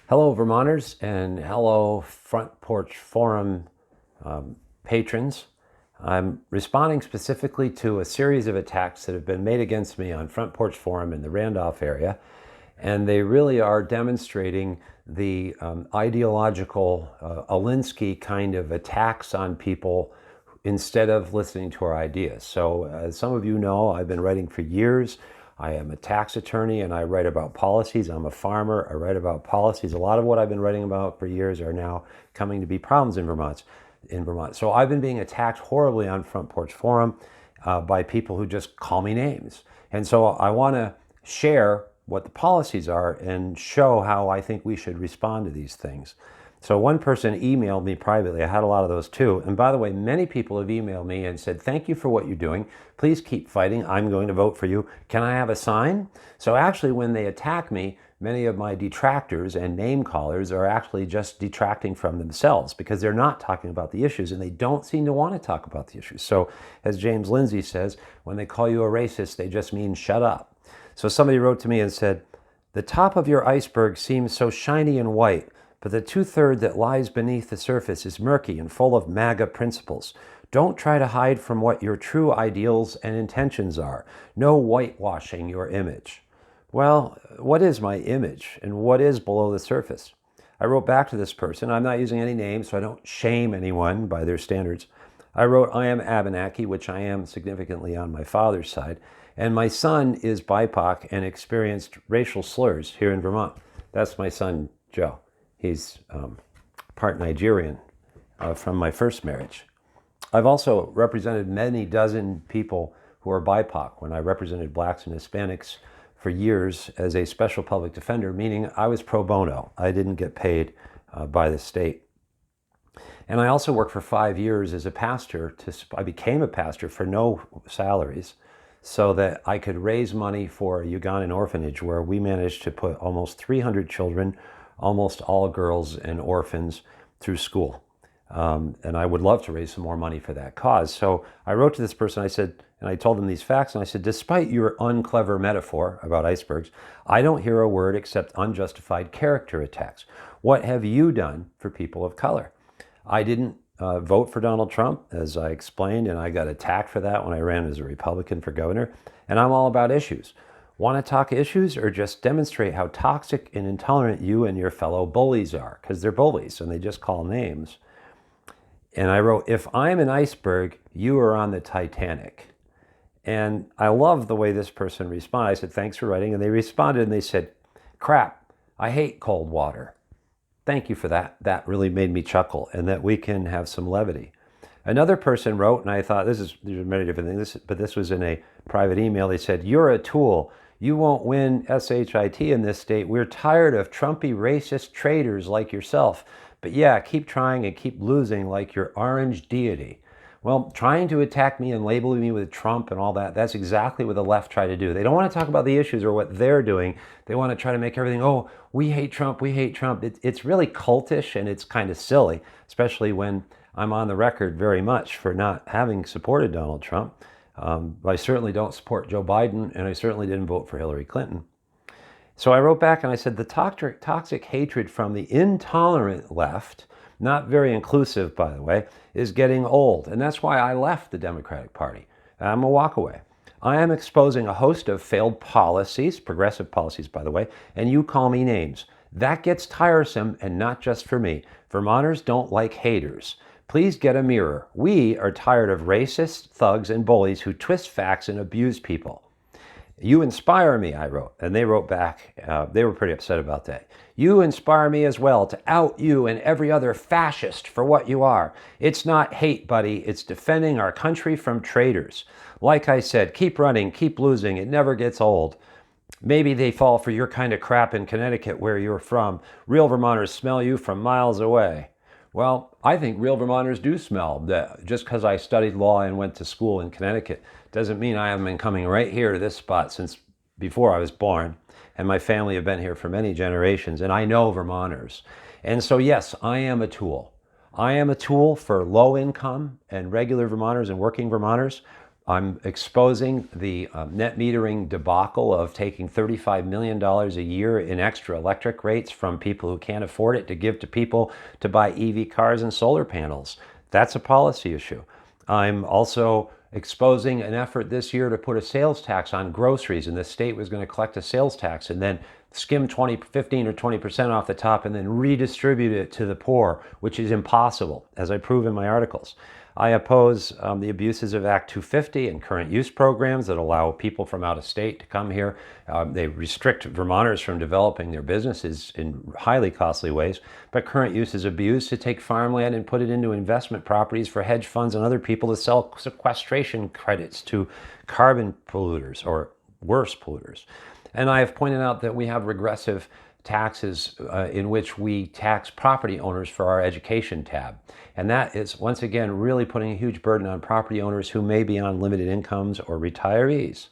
Hello, Vermonters, and hello, Front Porch Forum patrons. I'm responding specifically to a series of attacks that have been made against me on Front Porch Forum in the Randolph area, and they really are demonstrating the ideological Alinsky kind of attacks on people instead of listening to our ideas. So as some of you know, I've been writing for years. I am a tax attorney and I write about policies. I'm a farmer. I write about policies. A lot of what I've been writing about for years are now coming to be problems in Vermont. So I've been being attacked horribly on Front Porch Forum by people who just call me names. And so I want to share what the policies are and show how I think we should respond to these things. So one person emailed me privately. I had a lot of those too. And by the way, many people have emailed me and said, thank you for what you're doing. Please keep fighting. I'm going to vote for you. Can I have a sign? So actually, when they attack me, many of my detractors and name callers are actually just detracting from themselves because they're not talking about the issues and they don't seem to want to talk about the issues. So as James Lindsay says, when they call you a racist, they just mean shut up. So somebody wrote to me and said, the top of your iceberg seems so shiny and white, but the two-thirds that lies beneath the surface is murky and full of MAGA principles. Don't try to hide from what your true ideals and intentions are. No whitewashing your image. Well, what is my image and what is below the surface? I wrote back to this person. I'm not using any names, so I don't shame anyone by their standards. I wrote, I am Abenaki, which I am significantly on my father's side, and my son is BIPOC and experienced racial slurs here in Vermont. That's my son, Joe. He's part Nigerian from my first marriage. I've also represented many dozen people who are BIPOC when I represented blacks and Hispanics for years as a special public defender, meaning I was pro bono. I didn't get paid by the state. And I also worked for 5 years as a pastor. I became a pastor for no salaries so that I could raise money for a Ugandan orphanage where we managed to put almost 300 children, almost all girls and orphans, through school. And I would love to raise some more money for that cause. So I wrote to this person, I said, and I told them these facts, and I said, despite your unclever metaphor about icebergs, I don't hear a word except unjustified character attacks. What have you done for people of color? I didn't vote for Donald Trump, as I explained, and I got attacked for that when I ran as a Republican for governor. And I'm all about issues. Want to talk issues or just demonstrate how toxic and intolerant you and your fellow bullies are? Because they're bullies and they just call names. And I wrote, if I'm an iceberg, you are on the Titanic. And I love the way this person responded. I said, thanks for writing. And they responded and they said, crap, I hate cold water. Thank you for that. That really made me chuckle and that we can have some levity. Another person wrote, and I thought, there's many different things, but this was in a private email. They said, you're a tool. You won't win SHIT in this state. We're tired of Trumpy racist traitors like yourself. But yeah, keep trying and keep losing like your orange deity. Well, trying to attack me and labeling me with Trump and all that, that's exactly what the left try to do. They don't want to talk about the issues or what they're doing. They want to try to make everything, oh, we hate Trump, we hate Trump. It's really cultish and it's kind of silly, especially when I'm on the record very much for not having supported Donald Trump. I certainly don't support Joe Biden, and I certainly didn't vote for Hillary Clinton. So I wrote back and I said, the toxic hatred from the intolerant left, not very inclusive, by the way, is getting old. And that's why I left the Democratic Party. I'm a walkaway. I am exposing a host of failed policies, progressive policies, by the way, and you call me names. That gets tiresome, and not just for me. Vermonters don't like haters. Please get a mirror. We are tired of racist thugs and bullies who twist facts and abuse people. You inspire me, I wrote. And they wrote back. They were pretty upset about that. You inspire me as well to out you and every other fascist for what you are. It's not hate, buddy. It's defending our country from traitors. Like I said, keep running, keep losing. It never gets old. Maybe they fall for your kind of crap in Connecticut where you're from. Real Vermonters smell you from miles away. Well, I think real Vermonters do smell. Just because I studied law and went to school in Connecticut doesn't mean I haven't been coming right here to this spot since before I was born. And my family have been here for many generations, and I know Vermonters. And so, yes, I am a tool. I am a tool for low income and regular Vermonters and working Vermonters. I'm exposing the net metering debacle of taking $35 million a year in extra electric rates from people who can't afford it to give to people to buy EV cars and solar panels. That's a policy issue. I'm also exposing an effort this year to put a sales tax on groceries, and the state was going to collect a sales tax and then skim 15 or 20% off the top and then redistribute it to the poor, which is impossible, as I prove in my articles. I oppose the abuses of Act 250 and current use programs that allow people from out of state to come here. They restrict Vermonters from developing their businesses in highly costly ways, but current use is abused to take farmland and put it into investment properties for hedge funds and other people to sell sequestration credits to carbon polluters or worse polluters. And I have pointed out that we have regressive taxes in which we tax property owners for our education tab. And that is, once again, really putting a huge burden on property owners who may be on limited incomes or retirees.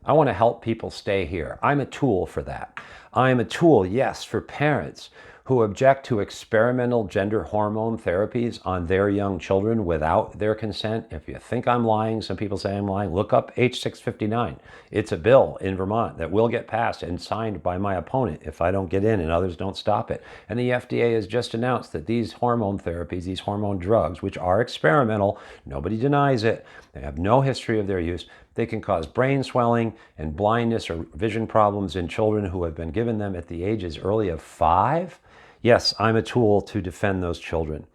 I want to help people stay here. I'm a tool for that. I'm a tool, yes, for parents who object to experimental gender hormone therapies on their young children without their consent. If you think I'm lying, some people say I'm lying, look up H659. It's a bill in Vermont that will get passed and signed by my opponent if I don't get in and others don't stop it. And the FDA has just announced that these hormone therapies, these hormone drugs, which are experimental, nobody denies it, they have no history of their use, they can cause brain swelling and blindness or vision problems in children who have been given them at the age as early as 5. Yes, I'm a tool to defend those children.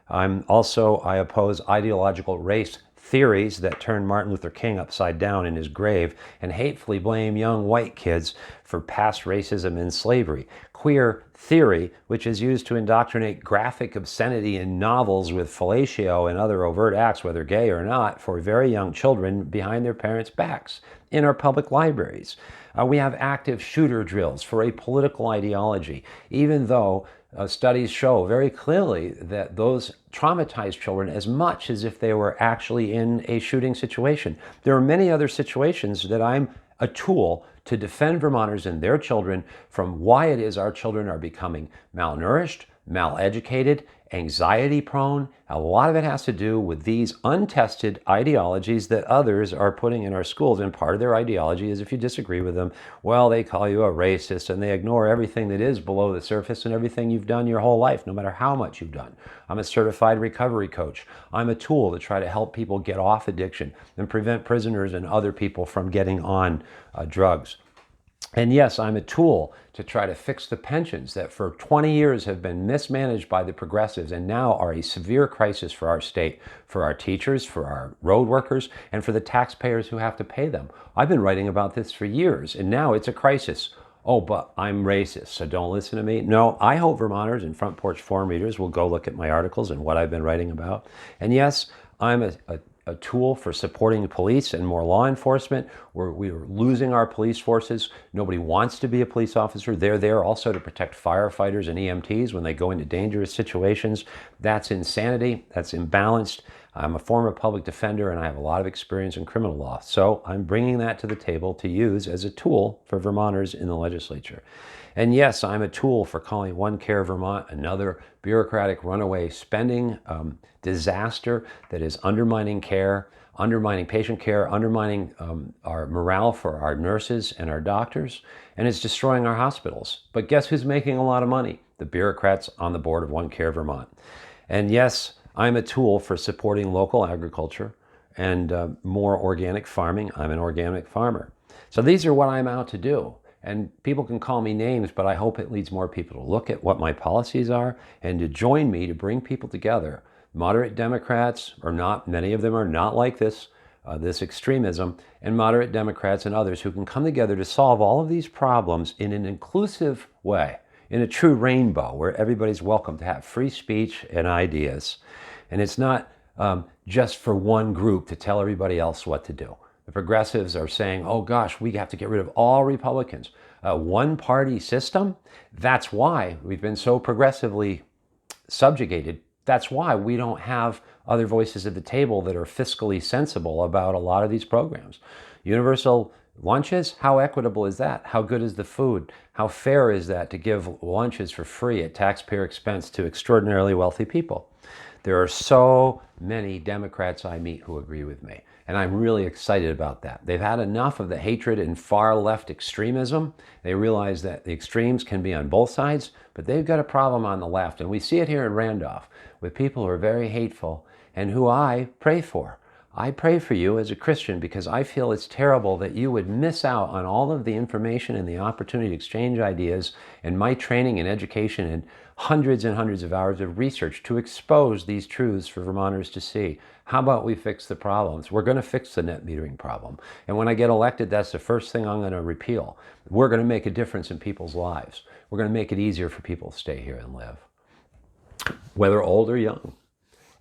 I oppose ideological race theories that turn Martin Luther King upside down in his grave and hatefully blame young white kids for past racism and slavery. Queer theory, which is used to indoctrinate graphic obscenity in novels with fellatio and other overt acts, whether gay or not, for very young children behind their parents' backs in our public libraries. We have active shooter drills for a political ideology, even though studies show very clearly that those traumatize children as much as if they were actually in a shooting situation. There are many other situations that I'm a tool to defend Vermonters and their children from why it is our children are becoming malnourished, maleducated, anxiety prone. A lot of it has to do with these untested ideologies that others are putting in our schools. And part of their ideology is if you disagree with them, well, they call you a racist and they ignore everything that is below the surface and everything you've done your whole life, no matter how much you've done. I'm a certified recovery coach. I'm a tool to try to help people get off addiction and prevent prisoners and other people from getting on drugs. And yes, I'm a tool to try to fix the pensions that for 20 years have been mismanaged by the progressives and now are a severe crisis for our state, for our teachers, for our road workers, and for the taxpayers who have to pay them. I've been writing about this for years, and now it's a crisis. Oh, but I'm racist, so don't listen to me. No, I hope Vermonters and Front Porch Forum readers will go look at my articles and what I've been writing about. And yes, I'm a tool for supporting the police and more law enforcement. We are losing our police forces. Nobody wants to be a police officer. They're there also to protect firefighters and EMTs when they go into dangerous situations. That's insanity. That's imbalanced. I'm a former public defender and I have a lot of experience in criminal law. So I'm bringing that to the table to use as a tool for Vermonters in the legislature. And yes, I'm a tool for calling One Care Vermont another bureaucratic runaway spending disaster that is undermining care, undermining patient care, undermining our morale for our nurses and our doctors, and it's destroying our hospitals. But guess who's making a lot of money? The bureaucrats on the board of One Care Vermont. And yes, I'm a tool for supporting local agriculture and more organic farming. I'm an organic farmer. So these are what I'm out to do. And people can call me names, but I hope it leads more people to look at what my policies are and to join me to bring people together. Moderate Democrats are not, many of them are not like this extremism, and moderate Democrats and others who can come together to solve all of these problems in an inclusive way, in a true rainbow where everybody's welcome to have free speech and ideas. And it's not just for one group to tell everybody else what to do. The progressives are saying, oh gosh, we have to get rid of all Republicans. A one-party system? That's why we've been so progressively subjugated. That's why we don't have other voices at the table that are fiscally sensible about a lot of these programs. Universal lunches, how equitable is that? How good is the food? How fair is that to give lunches for free at taxpayer expense to extraordinarily wealthy people? There are so many Democrats I meet who agree with me. And I'm really excited about that. They've had enough of the hatred and far left extremism. They realize that the extremes can be on both sides, but they've got a problem on the left. And we see it here in Randolph with people who are very hateful and who I pray for. I pray for you as a Christian because I feel it's terrible that you would miss out on all of the information and the opportunity to exchange ideas and my training and education and hundreds and hundreds of hours of research to expose these truths for Vermonters to see. How about we fix the problems? We're going to fix the net metering problem. And when I get elected, that's the first thing I'm going to repeal. We're going to make a difference in people's lives. We're going to make it easier for people to stay here and live, whether old or young,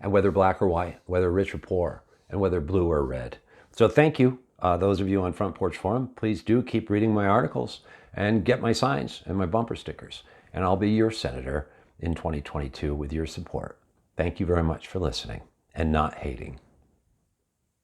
and whether black or white, whether rich or poor, and whether blue or red. So thank you, those of you on Front Porch Forum. Please do keep reading my articles and get my signs and my bumper stickers. And I'll be your senator in 2022 with your support. Thank you very much for listening and not hating.